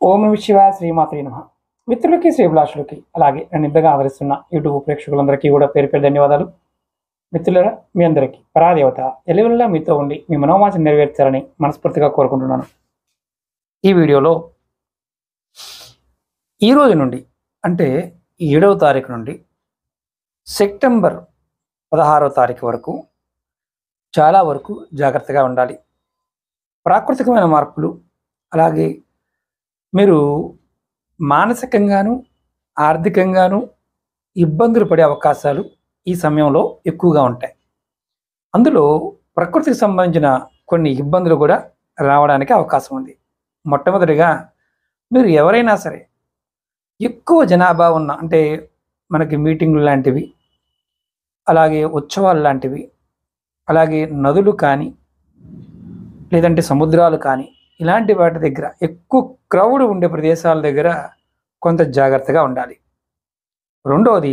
ఓం నమః శివాయ శ్రీమాత్రే నమః. మిత్రులకి శ్రీభిలాషులకి అలాగే నన్ను ఇంతగా ఆదరిస్తున్న యూట్యూబ్ ప్రేక్షకులందరికీ కూడా పేరు పేరు ధన్యవాదాలు. మిత్రులారా, మీ అందరికీ పరాదేవత ఎల్లవెల్లా మీతో ఉండి మీ మనోవాంఛ నెరవేర్చాలని మనస్ఫూర్తిగా కోరుకుంటున్నాను. ఈ వీడియోలో ఈ రోజు నుండి అంటే 7వ తారీఖు నుండి సెప్టెంబర్ 16వ తారీఖు వరకు చాలా వరకు జాగ్రత్తగా ఉండాలి. ప్రాకృతికమైన మార్పులు, అలాగే మీరు మానసికంగాను ఆర్థికంగాను ఇబ్బందులు పడే అవకాశాలు ఈ సమయంలో ఎక్కువగా ఉంటాయి. అందులో ప్రకృతికి సంబంధించిన కొన్ని ఇబ్బందులు కూడా రావడానికి అవకాశం ఉంది. మొట్టమొదటిగా మీరు ఎవరైనా సరే ఎక్కువ జనాభా ఉన్న అంటే మనకి మీటింగులు లాంటివి, అలాగే ఉత్సవాలు లాంటివి, అలాగే నదులు కానీ లేదంటే సముద్రాలు కానీ ఇలాంటి వాటి దగ్గర ఎక్కువ క్రౌడ్ ఉండే ప్రదేశాల దగ్గర కొంత జాగ్రత్తగా ఉండాలి. రెండవది,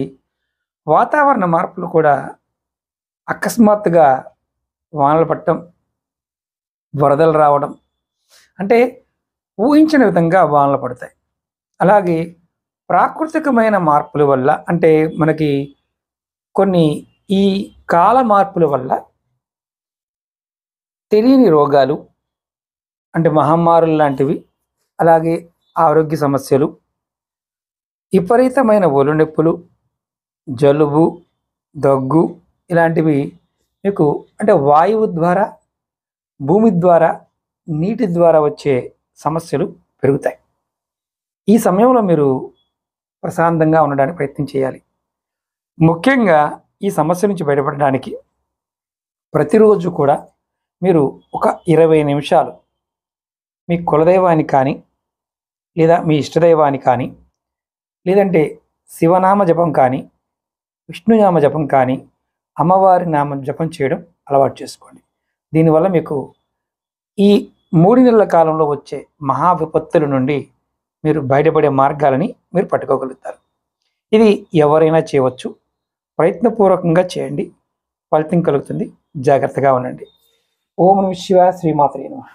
వాతావరణ మార్పులు కూడా అకస్మాత్తుగా వానలు పడటం, వరదలు రావడం, అంటే ఊహించిన విధంగా వానలు పడతాయి. అలాగే ప్రాకృతికమైన మార్పుల వల్ల అంటే మనకి కొన్ని ఈ కాల మార్పుల వల్ల తెలియని రోగాలు అంటే మహమ్మారులు లాంటివి, అలాగే ఆరోగ్య సమస్యలు, విపరీతమైన ఒళ్ళు నొప్పులు, జలుబు, దగ్గు ఇలాంటివి మీకు అంటే వాయువు ద్వారా, భూమి ద్వారా, నీటి ద్వారా వచ్చే సమస్యలు పెరుగుతాయి. ఈ సమయంలో మీరు ప్రశాంతంగా ఉండడానికి ప్రయత్నం చేయాలి. ముఖ్యంగా ఈ సమస్య నుంచి బయటపడడానికి ప్రతిరోజు కూడా మీరు ఒక 20 నిమిషాలు మీ కులదైవాన్ని కానీ లేదా మీ ఇష్టదైవాన్ని కానీ లేదంటే శివనామ జపం కానీ విష్ణునామ జపం కానీ అమ్మవారి నామ జపం చేయడం అలవాటు చేసుకోండి. దీనివల్ల మీకు ఈ 3 నెలల కాలంలో వచ్చే మహా విపత్తుల నుండి మీరు బయటపడే మార్గాలని మీరు పట్టుకోగలుగుతారు. ఇది ఎవరైనా చేయవచ్చు. ప్రయత్నపూర్వకంగా చేయండి, ఫలితం కలుగుతుంది. జాగ్రత్తగా ఉండండి. ఓం నమః శివాయ శ్రీమాత్రే నమః.